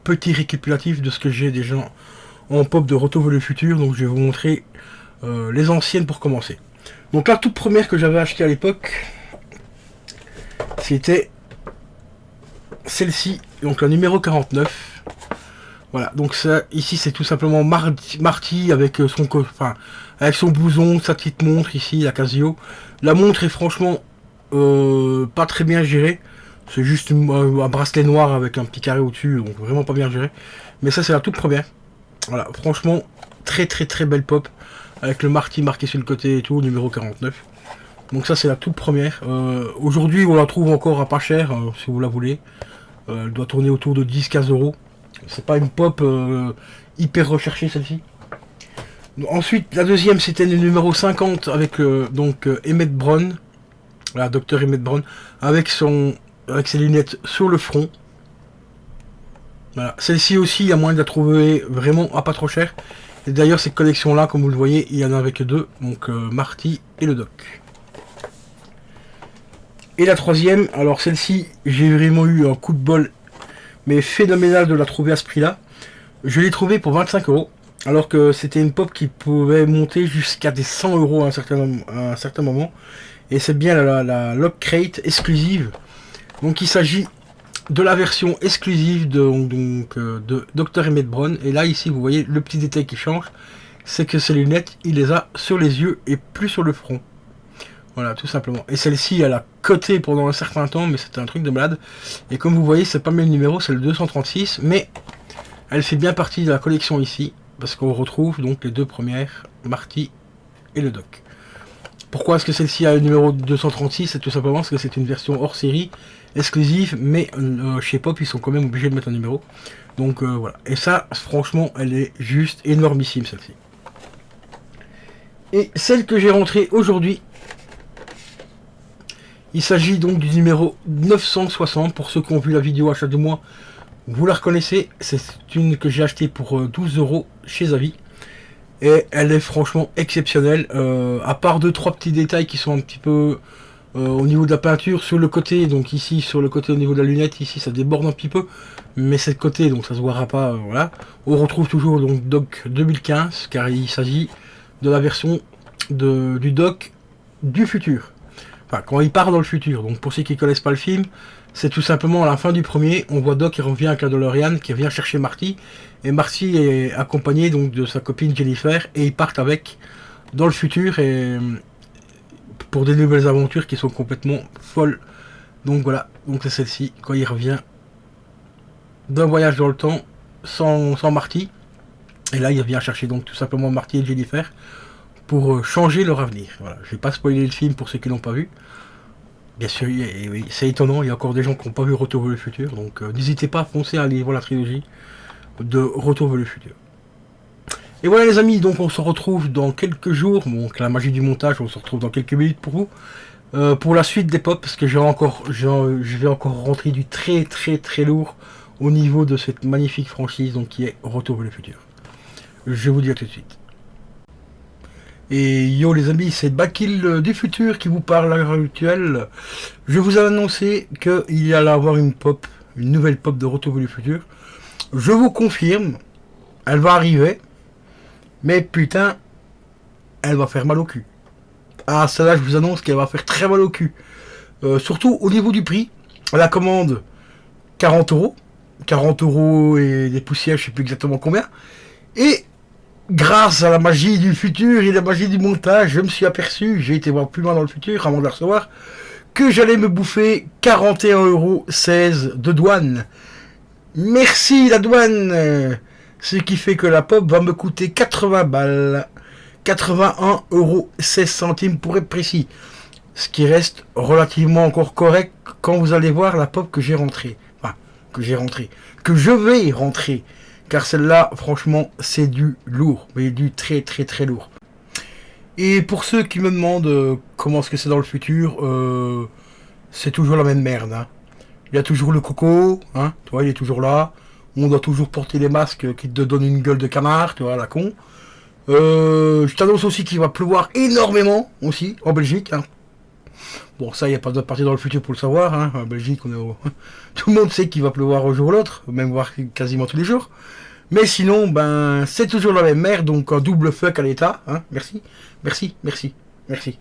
Petit récapitulatif de ce que j'ai déjà en pop de Retour vers le futur, donc je vais vous montrer les anciennes pour commencer. Donc la toute première que j'avais achetée à l'époque, c'était celle-ci, donc la numéro 49. Voilà, donc ça, ici c'est tout simplement Marty avec avec son blouson, sa petite montre ici, la Casio. La montre est franchement pas très bien gérée. C'est juste un bracelet noir avec un petit carré au-dessus, donc vraiment pas bien géré. Mais ça c'est la toute première. Voilà, franchement, très très très belle pop. Avec le Marty marqué sur le côté et tout, numéro 49. Donc ça c'est la toute première. Aujourd'hui on la trouve encore à pas cher, si vous la voulez. Elle doit tourner autour de 10-15 euros. C'est pas une pop hyper recherchée celle-ci. Ensuite la deuxième c'était le numéro 50 avec Emmett Brown. Voilà, Dr Emmett Brown. Avec ses lunettes sur le front. Voilà. Celle-ci aussi il y a moyen de la trouver vraiment à pas trop cher. Et d'ailleurs cette collection là comme vous le voyez il y en a avec deux. Donc Marty et le Doc. Et la troisième, alors celle-ci j'ai vraiment eu un coup de bol mais phénoménal de la trouver à ce prix là. Je l'ai trouvée pour 25 euros. Alors que c'était une pop qui pouvait monter jusqu'à des 100 euros à un certain moment. Et c'est bien la Lock Crate exclusive. Donc il s'agit de la version exclusive de Dr Emmett Brown. Et là ici vous voyez le petit détail qui change. C'est que ces lunettes il les a sur les yeux et plus sur le front. Voilà, tout simplement. Et celle-ci, elle a coté pendant un certain temps, mais c'était un truc de malade. Et comme vous voyez, c'est pas le même numéro, c'est le 236, mais elle fait bien partie de la collection ici, parce qu'on retrouve donc les deux premières, Marty et le Doc. Pourquoi est-ce que celle-ci a le numéro 236? C'est tout simplement parce que c'est une version hors série, exclusive, mais chez Pop, ils sont quand même obligés de mettre un numéro. Donc voilà. Et ça, franchement, elle est juste énormissime, celle-ci. Et celle que j'ai rentrée aujourd'hui, il s'agit donc du numéro 960, pour ceux qui ont vu la vidéo achat de moi, vous la reconnaissez, c'est une que j'ai achetée pour 12 euros chez Avis. Et elle est franchement exceptionnelle, à part 2-3 petits détails qui sont un petit peu au niveau de la peinture, sur le côté, donc ici sur le côté au niveau de la lunette, ici ça déborde un petit peu, mais c'est le côté, donc ça se voira pas, voilà. On retrouve toujours donc Doc 2015, car il s'agit de la version du Doc du futur. Enfin, quand il part dans le futur. Donc pour ceux qui ne connaissent pas le film, c'est tout simplement à la fin du premier, on voit Doc qui revient avec la DeLorean, qui vient chercher Marty. Et Marty est accompagné donc de sa copine Jennifer, et ils partent avec dans le futur et pour des nouvelles aventures qui sont complètement folles. Donc voilà, donc c'est celle-ci, quand il revient d'un voyage dans le temps sans Marty. Et là il vient chercher donc tout simplement Marty et Jennifer pour changer leur avenir. Voilà, je vais pas spoiler le film pour ceux qui l'ont pas vu. Bien sûr, oui, c'est étonnant, il y a encore des gens qui n'ont pas vu Retour vers le futur, donc n'hésitez pas à foncer à aller voir la trilogie de Retour vers le futur. Et voilà les amis, donc on se retrouve dans quelques jours, donc la magie du montage, on se retrouve dans quelques minutes pour vous, pour la suite des pop, parce que je vais encore rentrer du très très très lourd au niveau de cette magnifique franchise, donc qui est Retour vers le futur. Je vous dis à tout de suite. Et yo les amis, c'est Bakil du futur qui vous parle à l'heure actuelle. Je vous ai annoncé qu'il y allait avoir une nouvelle pop de Retour vers le futur. Je vous confirme, elle va arriver, mais putain, elle va faire mal au cul. Ah, celle-là, je vous annonce qu'elle va faire très mal au cul. Surtout au niveau du prix, la commande 40 euros. 40 euros et des poussières, je sais plus exactement combien. Et grâce à la magie du futur et la magie du montage, je me suis aperçu, j'ai été voir plus loin dans le futur avant de la recevoir, que j'allais me bouffer 41,16 € de douane. Merci la douane. Ce qui fait que la pop va me coûter 80 balles. 81,16 € pour être précis. Ce qui reste relativement encore correct quand vous allez voir la pop que j'ai rentrée. Enfin, que je vais rentrer. Car celle-là, franchement, c'est du lourd. Mais du très très très lourd. Et pour ceux qui me demandent comment est-ce que c'est dans le futur, c'est toujours la même merde. Hein. Il y a toujours le coco, hein, tu vois, il est toujours là. On doit toujours porter les masques qui te donnent une gueule de canard, tu vois, la con. Je t'annonce aussi qu'il va pleuvoir énormément, aussi, en Belgique. Hein. Bon, ça, il n'y a pas d'autre partie dans le futur pour le savoir. Hein. En Belgique, tout le monde sait qu'il va pleuvoir un jour ou l'autre, même voir quasiment tous les jours. Mais sinon, ben, c'est toujours la même mer, donc un double fuck à l'état. Hein. Merci, merci, merci, merci.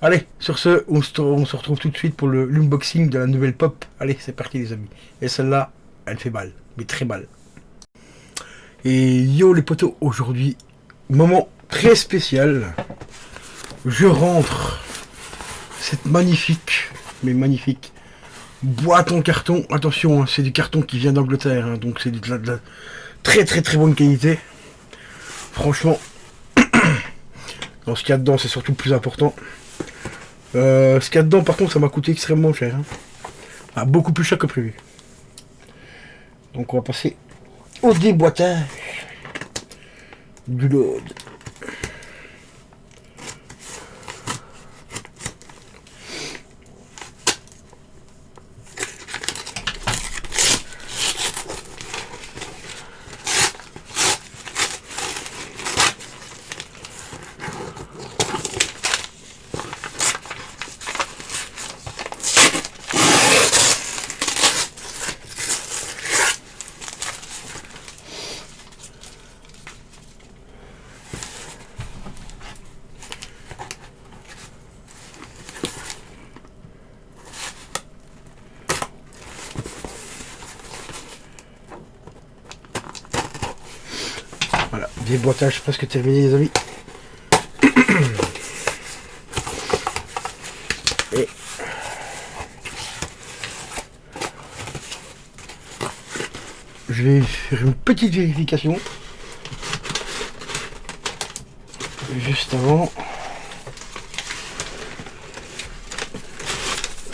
Allez, sur ce, on se retrouve tout de suite pour l'unboxing de la nouvelle pop. Allez, c'est parti les amis. Et celle-là, elle fait mal, mais très mal. Et yo les potos, aujourd'hui, moment très spécial. Je rentre cette magnifique, mais magnifique, boîte en carton. Attention, hein, c'est du carton qui vient d'Angleterre, hein, donc c'est de la très très très bonne qualité. Franchement, dans ce qu'il y a dedans, c'est surtout le plus important. Ce qu'il y a dedans, par contre, ça m'a coûté extrêmement cher. Hein. Ah, beaucoup plus cher que prévu. Donc on va passer au déboîtage du load. Voilà, déboîtage presque terminé les amis. Et je vais faire une petite vérification juste avant.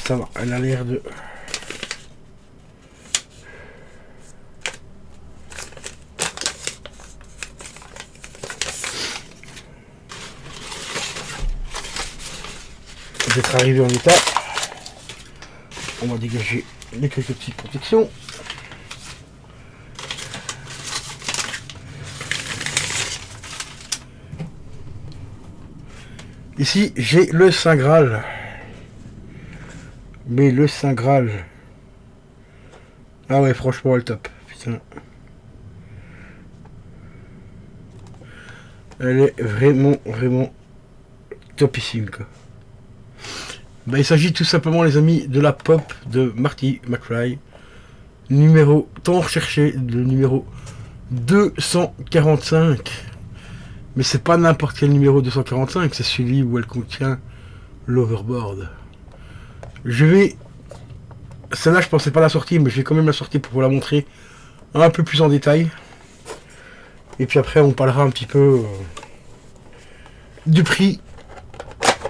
Ça va, elle a l'air de... d'être arrivé en état. On va dégager les quelques petites protections. Ici j'ai le Saint Graal. Mais le Saint Graal. Ah ouais, franchement elle top. Putain. Elle est vraiment topissime quoi. Ben, il s'agit tout simplement les amis de la pop de Marty McFly. Numéro tant recherché, le numéro 245. Mais c'est pas n'importe quel numéro 245, c'est celui où elle contient l'overboard. Je vais... Celle-là je pensais pas la sortir, mais je vais quand même la sortir pour vous la montrer un peu plus en détail. Et puis après on parlera un petit peu du prix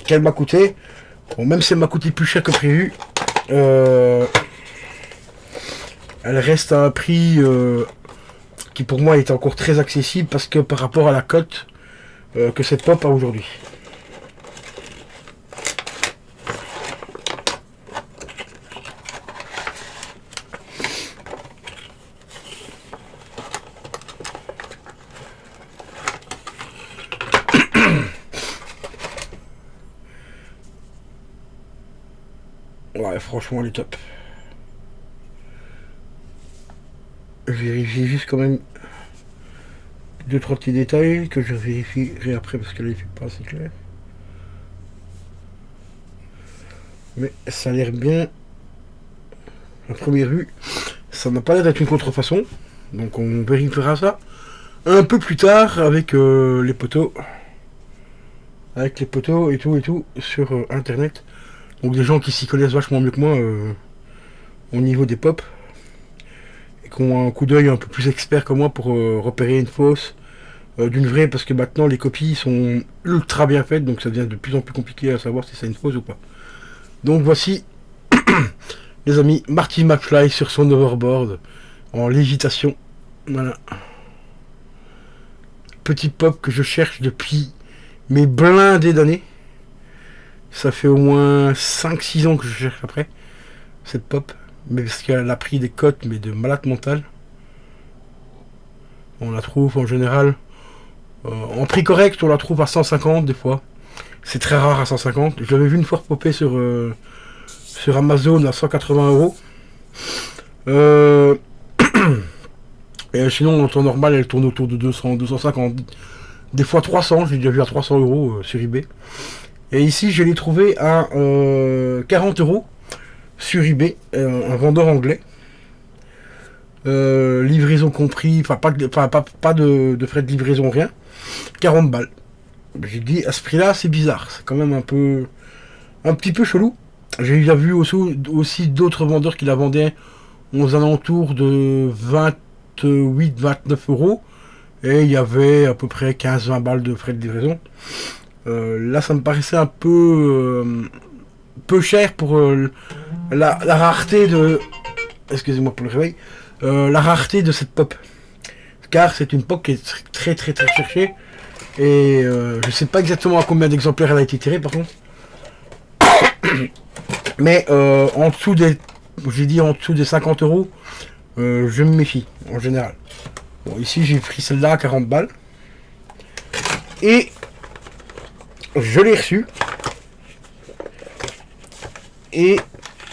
qu'elle m'a coûté. Bon, même si elle m'a coûté plus cher que prévu, elle reste à un prix qui pour moi est encore très accessible parce que par rapport à la cote que cette pop a aujourd'hui. Ouais, franchement, elle est top. Je vérifie juste quand même 2-3 petits détails que je vérifierai après parce qu'elle n'est pas assez claire. Mais ça a l'air bien. À première vue, ça n'a pas l'air d'être une contrefaçon. Donc on vérifiera ça un peu plus tard avec les poteaux. Avec les poteaux et tout sur internet. Donc des gens qui s'y connaissent vachement mieux que moi au niveau des pop. Et qui ont un coup d'œil un peu plus expert que moi pour repérer une fausse d'une vraie. Parce que maintenant les copies sont ultra bien faites. Donc ça devient de plus en plus compliqué à savoir si c'est une fausse ou pas. Donc voici les amis, Marty McFly sur son overboard en lévitation. Voilà. Petit pop que je cherche depuis mes blindés d'années. Ça fait au moins 5-6 ans que je cherche après cette pop. Mais parce qu'elle a pris des cotes mais de malade mental. On la trouve en général en prix correct, on la trouve à 150 des fois. C'est très rare à 150. Je l'avais vu une fois popper sur Amazon à 180 euros. Et sinon, en temps normal, elle tourne autour de 200, 250. Des fois 300, j'ai déjà vu à 300 euros sur eBay. Et ici, je l'ai trouvé à 40 euros sur eBay, un vendeur anglais. Livraison compris, enfin pas de frais de livraison, rien. 40 balles. J'ai dit, à ce prix-là, c'est bizarre. C'est quand même un petit peu chelou. J'ai déjà vu aussi d'autres vendeurs qui la vendaient aux alentours de 28-29 euros. Et il y avait à peu près 15-20 balles de frais de livraison. Là, ça me paraissait un peu cher pour la rareté de... Excusez-moi pour le réveil. La rareté de cette pop. Car c'est une pop qui est très très très cherchée. Et je sais pas exactement à combien d'exemplaires elle a été tirée par contre. Mais en dessous des... J'ai dit en dessous des 50 euros, je me méfie en général. Bon, ici j'ai pris celle-là à 40 balles. Et je l'ai reçue. Et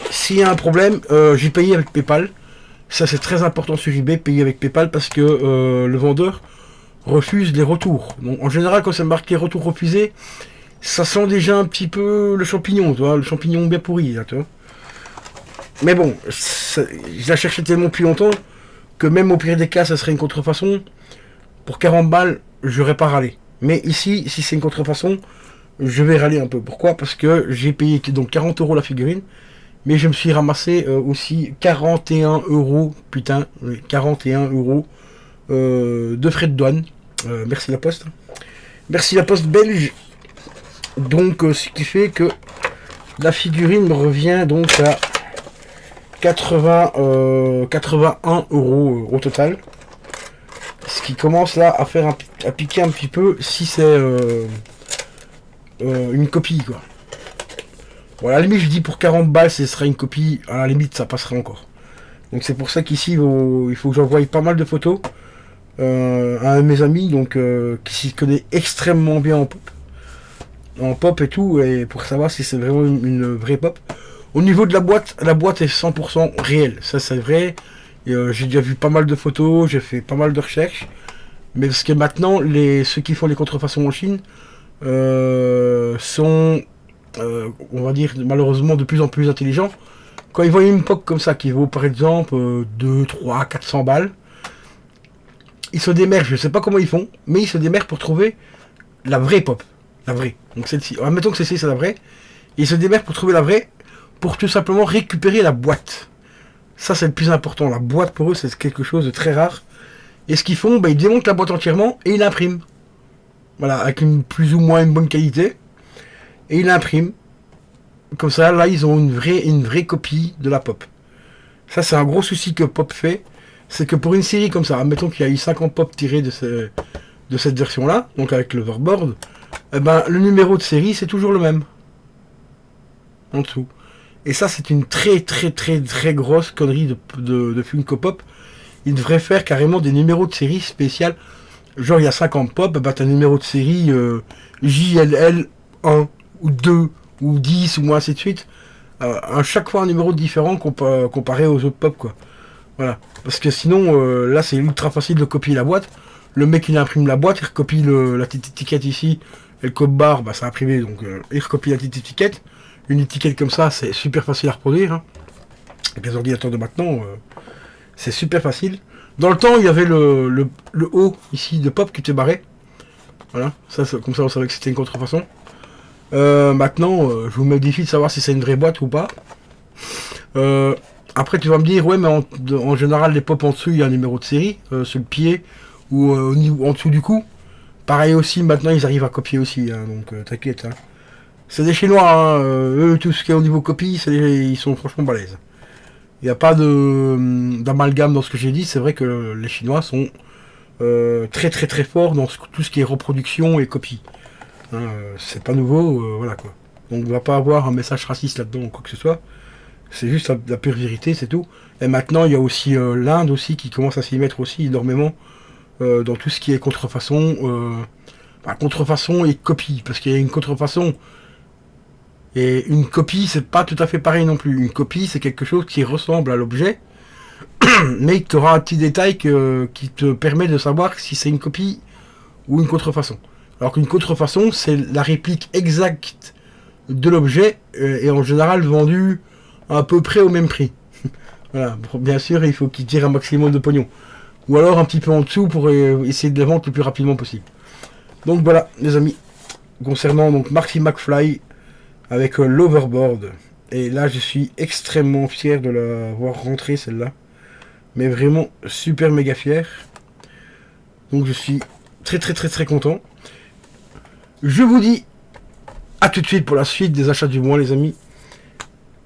s'il y a un problème, j'ai payé avec PayPal. Ça c'est très important sur eBay, payer avec PayPal parce que le vendeur refuse les retours. Donc en général quand c'est marqué retour refusé, ça sent déjà un petit peu le champignon, tu vois, le champignon bien pourri, là, tu vois. Mais bon, je la cherchais tellement depuis longtemps que même au pire des cas, ça serait une contrefaçon. Pour 40 balles, j'aurais pas râlé. Mais ici, si c'est une contrefaçon, je vais râler un peu. Pourquoi? Parce que j'ai payé donc 40 euros la figurine, mais je me suis ramassé aussi 41 euros, putain, 41 euros de frais de douane. Merci la poste. Merci la poste belge. Donc, ce qui fait que la figurine me revient donc à 81 euros au total. Ce qui commence là à piquer un petit peu si c'est une copie quoi. Bon, à la limite je dis pour 40 balles ce serait une copie, à la limite ça passerait encore. Donc c'est pour ça qu'ici il faut que j'envoie pas mal de photos à un de mes amis donc qui s'y connaît extrêmement bien en pop et tout, et pour savoir si c'est vraiment une vraie pop. Au niveau de la boîte est 100% réelle, ça c'est vrai. J'ai déjà vu pas mal de photos, j'ai fait pas mal de recherches, mais parce que maintenant ceux qui font les contrefaçons en Chine sont, on va dire malheureusement de plus en plus intelligents. Quand ils voient une pop comme ça qui vaut par exemple 2, 3, 400 balles, ils se démerdent, je sais pas comment ils font, mais ils se démerdent pour trouver la vraie pop. La vraie. Donc celle-ci. Admettons que c'est la vraie. Ils se démerdent pour trouver la vraie, pour tout simplement récupérer la boîte. Ça c'est le plus important. La boîte pour eux c'est quelque chose de très rare. Et ce qu'ils font, ils démontent la boîte entièrement et ils l'impriment. Voilà, avec une plus ou moins une bonne qualité. Et ils l'impriment. Comme ça, là ils ont une vraie copie de la pop. Ça c'est un gros souci que Pop fait. C'est que pour une série comme ça, admettons qu'il y a eu 50 pop tirés de cette version-là, donc avec l'overboard, le numéro de série c'est toujours le même. En dessous. Et ça c'est une très grosse connerie de Funko Pop. Ils devraient faire carrément des numéros de série spécial. Genre il y a 50 pop, t'as un numéro de série JLL 1 ou 2 ou 10 ou ainsi de suite. À chaque fois un numéro différent comparé aux autres pop quoi. Voilà. Parce que sinon là c'est ultra facile de copier la boîte. Le mec il imprime la boîte, il recopie la petite étiquette ici. Et le code barre, c'est imprimé, donc il recopie la petite étiquette. Une étiquette comme ça, c'est super facile à reproduire. Hein. Avec les ordinateurs de maintenant, c'est super facile. Dans le temps, il y avait le haut ici de pop qui était barré. Voilà, ça, comme ça on savait que c'était une contrefaçon. Maintenant, je vous mets le défi de savoir si c'est une vraie boîte ou pas. Après, tu vas me dire, ouais, mais en général, les pop en dessous, il y a un numéro de série, sur le pied ou en dessous du cou. Pareil aussi, maintenant ils arrivent à copier aussi, hein, donc t'inquiète. Hein. C'est des Chinois, hein, eux, tout ce qui est au niveau copie, ils sont franchement balèzes. Il n'y a pas d'amalgame dans ce que j'ai dit, c'est vrai que les Chinois sont très forts dans tout ce qui est reproduction et copie. Hein, c'est pas nouveau, voilà quoi. Donc on va pas avoir un message raciste là-dedans ou quoi que ce soit. C'est juste la pure vérité, c'est tout. Et maintenant il y a aussi l'Inde aussi qui commence à s'y mettre aussi énormément. Dans tout ce qui est contrefaçon, Bah, contrefaçon et copie, parce qu'il y a une contrefaçon et une copie, c'est pas tout à fait pareil non plus. Une copie, c'est quelque chose qui ressemble à l'objet, mais tu auras un petit détail qui te permet de savoir si c'est une copie ou une contrefaçon. Alors qu'une contrefaçon, c'est la réplique exacte de l'objet et en général vendu à peu près au même prix. Voilà, bien sûr, il faut qu'il tire un maximum de pognon. Ou alors un petit peu en dessous pour essayer de le vendre le plus rapidement possible. Donc voilà, les amis, concernant donc Marty McFly avec l'Overboard. Et là, je suis extrêmement fier de l'avoir rentrée, celle-là. Mais vraiment super méga fier. Donc je suis très content. Je vous dis à tout de suite pour la suite des achats du mois, les amis.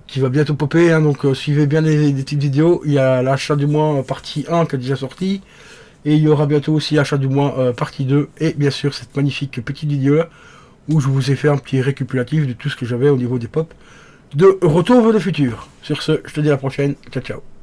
Qui va bientôt popper, hein, donc suivez bien les petites vidéos. Il y a l'achat du mois partie 1 qui est déjà sorti. Et il y aura bientôt aussi l'achat du mois partie 2. Et bien sûr cette magnifique petite vidéo là où je vous ai fait un petit récapitulatif de tout ce que j'avais au niveau des pop de Retour vers le futur. Sur ce, je te dis à la prochaine. Ciao ciao.